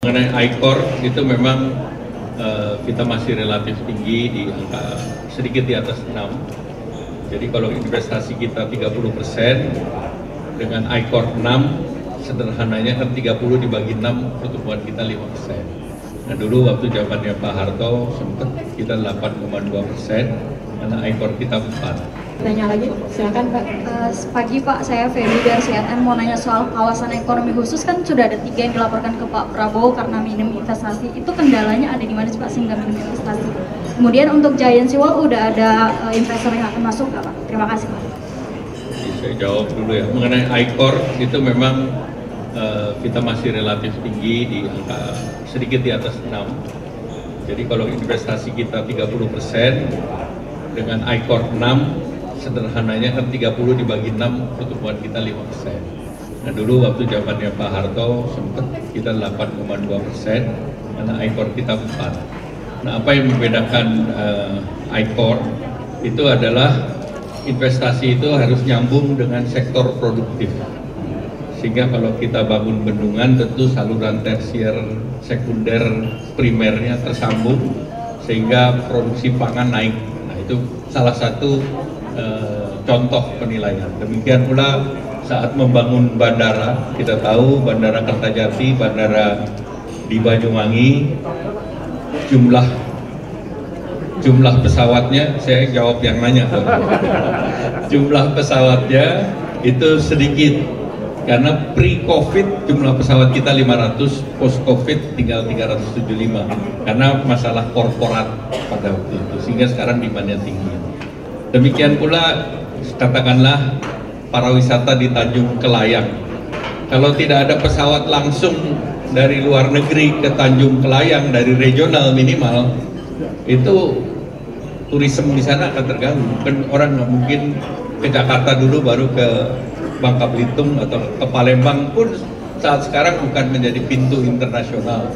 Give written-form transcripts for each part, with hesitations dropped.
Mengenai ICOR itu memang kita masih relatif tinggi di angka sedikit di atas 6. Jadi kalau investasi kita 30% dengan ICOR 6, sederhananya kan 30 dibagi 6, pertumbuhan kita 5%. Nah dulu waktu zamannya Pak Harto sempat kita 8,2%, karena ICOR kita 4. Tanya lagi, silakan Pak. Pagi Pak, saya Feby dari CNN mau nanya soal kawasan ekonomi khusus, kan sudah ada 3 yang dilaporkan ke Pak Prabowo karena minim investasi. Itu kendalanya ada di mana sih Pak sehingga minim investasi? Kemudian untuk Giant Sea Wall udah ada investor yang akan masuk nggak Pak? Terima kasih Pak. Saya jawab dulu ya. Mengenai ICOR itu memang kita masih relatif tinggi di angka sedikit di atas 6. Jadi kalau investasi kita 30% dengan ICOR 6, sederhananya kan 30 dibagi 6, pertumbuhan kita 5%. Nah dulu waktu zamannya Pak Harto sempat kita 8,2%, karena ICOR kita 4. Nah apa yang membedakan ICOR itu adalah investasi itu harus nyambung dengan sektor produktif. Sehingga kalau kita bangun bendungan tentu saluran tersier, sekunder, primernya tersambung sehingga produksi pangan naik. Nah itu salah satu contoh penilaian. Demikian pula saat membangun bandara, kita tahu bandara Kertajati, bandara di Banyuwangi, jumlah pesawatnya, saya jawab yang nanya. Jumlah pesawatnya itu sedikit, karena pre-COVID jumlah pesawat kita 500, post-COVID tinggal 375, karena masalah korporat pada waktu itu, sehingga sekarang demandnya tinggi. Demikian pula katakanlah para wisata di Tanjung Kelayang. Kalau tidak ada pesawat langsung dari luar negeri ke Tanjung Kelayang dari regional minimal, itu turisme di sana akan terganggu. Kan orang nggak mungkin ke Jakarta dulu baru ke Bangka Belitung atau ke Palembang pun saat sekarang bukan menjadi pintu internasional.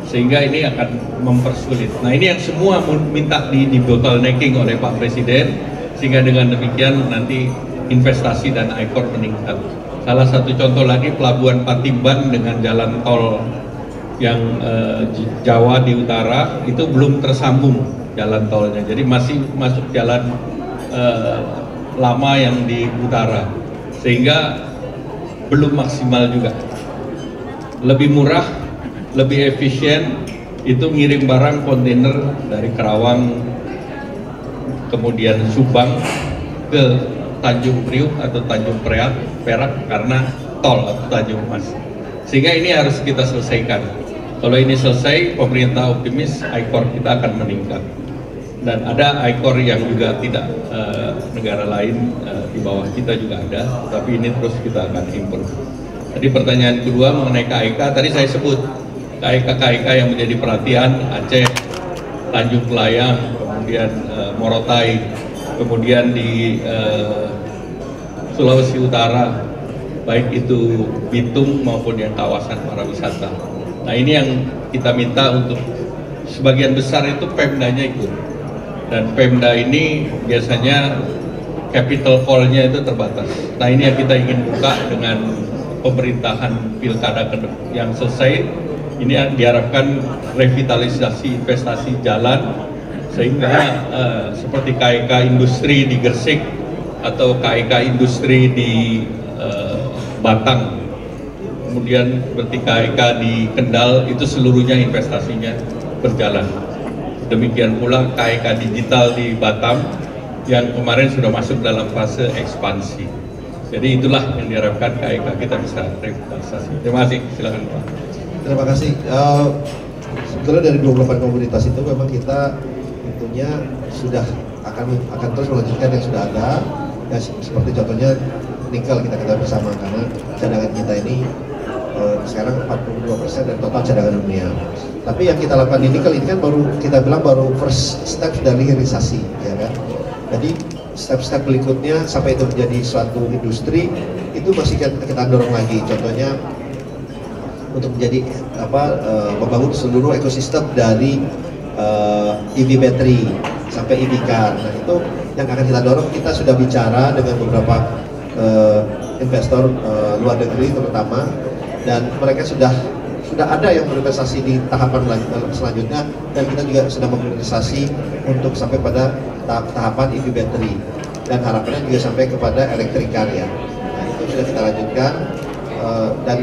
Sehingga ini akan mempersulit. Nah ini yang semua minta di bottlenecking oleh Pak Presiden, sehingga dengan demikian nanti investasi dan ICOR meningkat. Salah satu contoh lagi Pelabuhan Patimban dengan jalan tol yang Jawa di utara itu belum tersambung jalan tolnya, jadi masih masuk jalan lama yang di utara, sehingga belum maksimal juga. Lebih murah, lebih efisien itu ngirim barang kontainer dari Karawang kemudian Subang ke Tanjung Priuk atau Tanjung Perak karena tol atau Tanjung Mas. Sehingga ini harus kita selesaikan. Kalau ini selesai, pemerintah optimis ICOR kita akan meningkat. Dan ada ICOR yang juga tidak negara lain di bawah kita juga ada, tapi ini terus kita akan improve. Tadi pertanyaan kedua mengenai KIK, tadi saya sebut KIK yang menjadi perhatian Aceh, Tanjung Kelayang, kemudian Morotai, kemudian di Sulawesi Utara, baik itu Bitung maupun yang kawasan para wisata. Nah ini yang kita minta untuk sebagian besar itu Pemdanya ikut, dan Pemda ini biasanya capital call-nya itu terbatas. Nah ini yang kita ingin buka dengan pemerintahan pilkada yang selesai. Ini diharapkan revitalisasi investasi jalan, sehingga seperti KIK industri di Gresik atau KIK industri di Batang, kemudian seperti KIK di Kendal, itu seluruhnya investasinya berjalan. Demikian pula KIK digital di Batam yang kemarin sudah masuk dalam fase ekspansi. Jadi itulah yang diharapkan KIK kita bisa revitalisasi. Terima kasih, silakan Pak. Terima kasih. Sebetulnya dari 28 komunitas itu memang kita tentunya sudah akan terus melanjutkan yang sudah ada. Ya, seperti contohnya nikel kita ketahui bersama, karena cadangan kita ini sekarang 42% dari total cadangan dunia. Tapi yang kita lakukan di nikel ini kan baru kita bilang baru first step dari hilirisasi, ya kan. Jadi step-step berikutnya sampai itu menjadi suatu industri itu masih kita dorong lagi. Contohnya untuk menjadi membangun seluruh ekosistem dari EV battery sampai EV car. Nah itu yang akan kita dorong. Kita sudah bicara dengan beberapa investor luar negeri terutama, dan mereka sudah sudah ada yang berinvestasi di tahapan selanjutnya, dan kita juga sedang berinvestasi untuk sampai pada tahapan EV battery, dan harapannya juga sampai kepada electric car ya. Nah, itu sudah kita lanjutkan, dan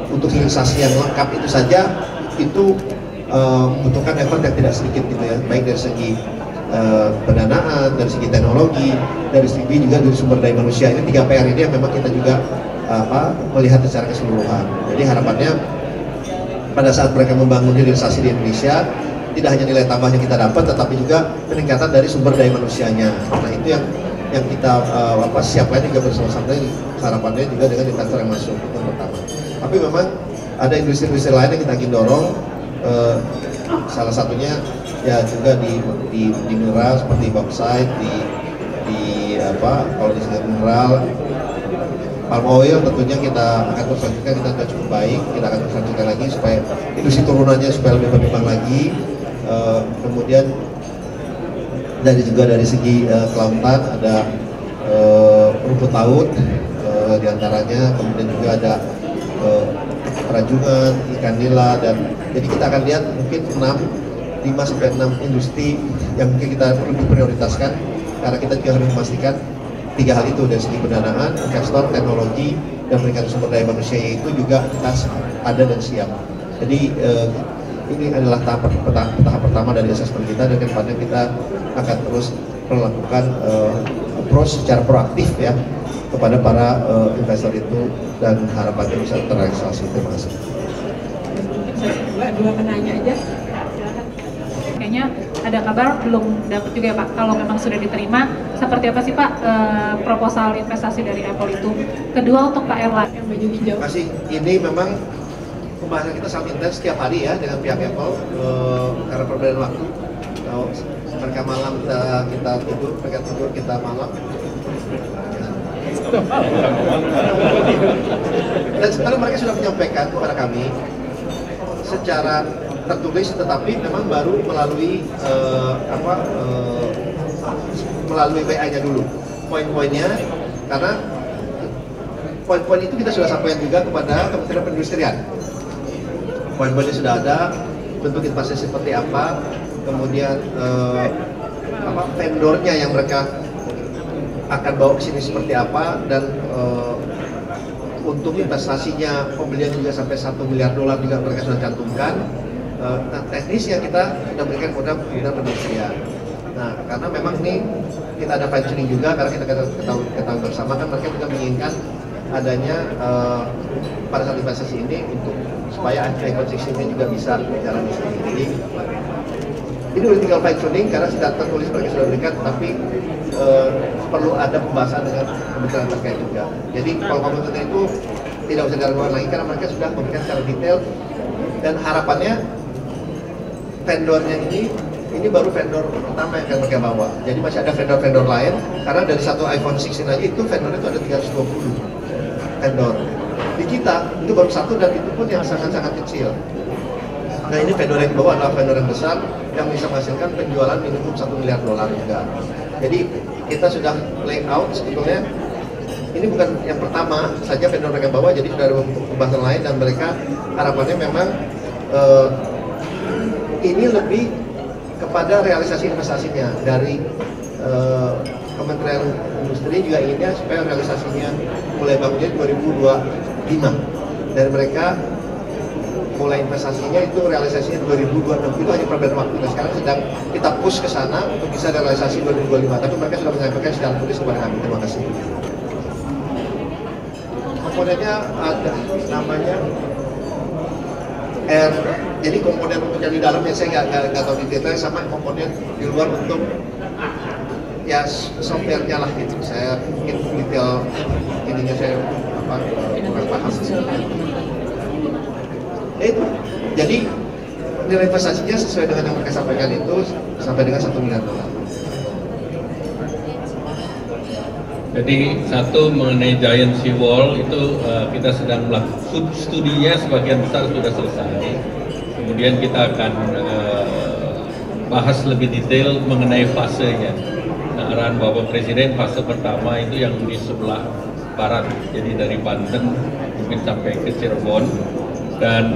untuk hilirisasi yang lengkap itu saja itu membutuhkan effort yang tidak sedikit gitu ya, baik dari segi pendanaan, dari segi teknologi, dari segi juga dari sumber daya manusia. Ini 3 PR ini yang memang kita juga melihat secara keseluruhan. Jadi harapannya pada saat mereka membangun hilirisasi di Indonesia, tidak hanya nilai tambah yang kita dapat, tetapi juga peningkatan dari sumber daya manusianya. Nah, itu yang kita siapkan juga bersama-sama, harapannya juga dengan investor yang masuk, itu yang pertama. Tapi memang ada industri-industri lain yang kita ingin dorong, salah satunya ya juga di mineral seperti bauxite, kalau di segi mineral, palm oil tentunya kita akan terus lanjutkan, kita sudah cukup baik, kita akan terus lanjutkan lagi supaya industri turunannya supaya lebih berkembang lagi. Kemudian dari segi kelautan ada rumput laut diantaranya, kemudian juga ada rajungan, ikan nila, dan jadi kita akan lihat mungkin 5-6 industri yang mungkin kita perlu prioritaskan, karena kita juga harus memastikan 3 hal itu, dari segi pendanaan, investor, teknologi, dan peningkatan sumber daya manusia itu juga kita ada dan siap. Jadi ini adalah tahap pertama dari asesmen kita, dan kedepannya kita akan terus melakukan approach secara proaktif ya kepada para investor itu, dan harapannya bisa terrealisasi. Terima kasih. Mungkin saya dua menanya aja. Kayaknya ada kabar belum dapat juga ya Pak, kalau memang sudah diterima, seperti apa sih Pak proposal investasi dari Apple itu? Kedua untuk Pak Erlang yang baju hijau. Terima kasih. Ini memang pembahasan kita sangat intens setiap hari ya dengan pihak Apple, karena perbedaan waktu. Kalau mereka malam kita tidur, mereka tidur kita malam. Dan sebenarnya mereka sudah menyampaikan kepada kami secara tertulis, tetapi memang baru melalui melalui WA-nya dulu poin-poinnya, karena poin-poin itu kita sudah sampaikan juga kepada Kementerian Perindustrian. Poin-poinnya sudah ada, bentuk investasi seperti apa, kemudian vendornya yang mereka akan bawa ke sini seperti apa, dan untuk investasinya pembelian juga sampai $1 miliar juga mereka sudah cantumkan. Nah, teknisnya kita sudah berikan kepada Kementerian Perindustrian. Nah, karena memang ini kita ada fine tuning juga, karena kita ketahui bersama kan mereka juga menginginkan adanya pada saat investasi ini untuk supaya ekosistemnya juga bisa berjalan di sini. Jadi ini udah tinggal fine tuning karena sudah tertulis mereka sudah berikan, tapi perlu ada pembahasan dengan kementerian terkait juga. Jadi kalau komentar itu tidak usah diragukan lagi karena mereka sudah memberikan secara detail, dan harapannya vendornya ini baru vendor pertama yang akan mereka bawa. Jadi masih ada vendor-vendor lain, karena dari satu iPhone 16 aja itu vendornya itu ada 320 vendor. Di kita itu baru satu, dan itu pun yang sangat-sangat kecil. Nah, ini vendor yang dibawa adalah vendor yang besar yang bisa menghasilkan penjualan minimum $1 miliar juga. Jadi kita sudah lay out sebetulnya ini bukan yang pertama saja vendor mereka bawa, jadi sudah ada pembahasan lain, dan mereka harapannya memang ini lebih kepada realisasi investasinya dari Kementerian Industri juga inginnya supaya realisasinya mulai bangunnya 2025, dan mereka mulai investasinya itu realisasinya 2026, itu hanya perbedaan waktu. Nah, sekarang sedang kita push ke sana untuk bisa realisasi 2025, tapi mereka sudah menyampaikan secara tulis kepada kami. Terima kasih. Komponennya ada namanya R, jadi komponen untuk yang di dalamnya saya nggak tahu di detail, sama komponen di luar untuk ya software-nya lah gitu. Saya mungkin detail ininya saya kurang paham. Itu jadi nilai investasinya sesuai dengan yang mereka sampaikan itu sampai dengan $1 miliar. Jadi satu mengenai Giant Sea Wall itu kita sedang melakukan studinya, sebagian besar sudah selesai. Kemudian kita akan bahas lebih detail mengenai fasenya. Nah, arahan Bapak Presiden fase pertama itu yang di sebelah barat, jadi dari Banten mungkin sampai ke Cirebon. dan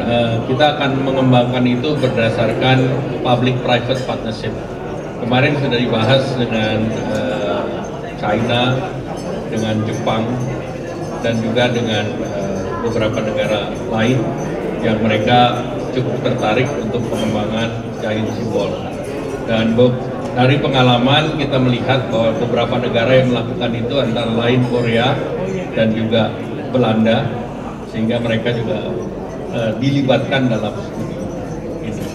kita akan mengembangkan itu berdasarkan public-private partnership. Kemarin sudah dibahas dengan China, dengan Jepang, dan juga dengan beberapa negara lain yang mereka cukup tertarik untuk pengembangan giant seawall. Dan dari pengalaman kita melihat bahwa beberapa negara yang melakukan itu antara lain Korea dan juga Belanda, sehingga mereka juga dilibatkan dalam studi ini.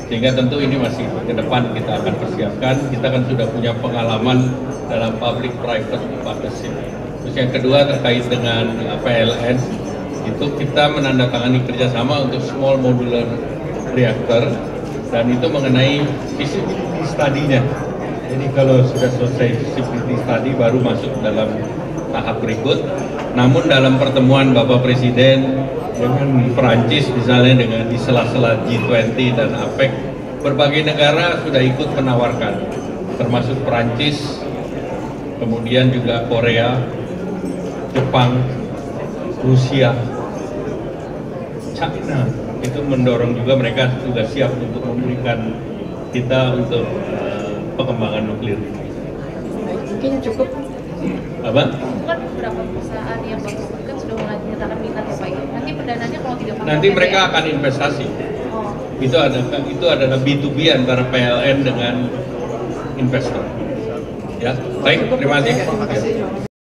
Sehingga tentu ini masih ke depan kita akan persiapkan. Kita kan sudah punya pengalaman dalam public-private partnership. Terus yang kedua terkait dengan PLN, itu kita menandatangani kerjasama untuk small modular reactor, dan itu mengenai feasibility study-nya. Jadi kalau sudah selesai feasibility study baru masuk dalam tahap berikut. Namun dalam pertemuan Bapak Presiden dengan Perancis misalnya, dengan di sela-sela G20 dan APEC, berbagai negara sudah ikut menawarkan, termasuk Perancis, kemudian juga Korea, Jepang, Rusia, China, itu mendorong juga, mereka juga siap untuk memberikan kita untuk pengembangan nuklir. Mungkin cukup. Apa? Kan beberapa perusahaan yang kan sudah mulai menyatakan minat ya Pak. Nanti perdananya kalau tidak pakai nanti mereka akan investasi. Oh. Itu adalah B2B antara PLN dengan investor. Ya, baik, terima kasih.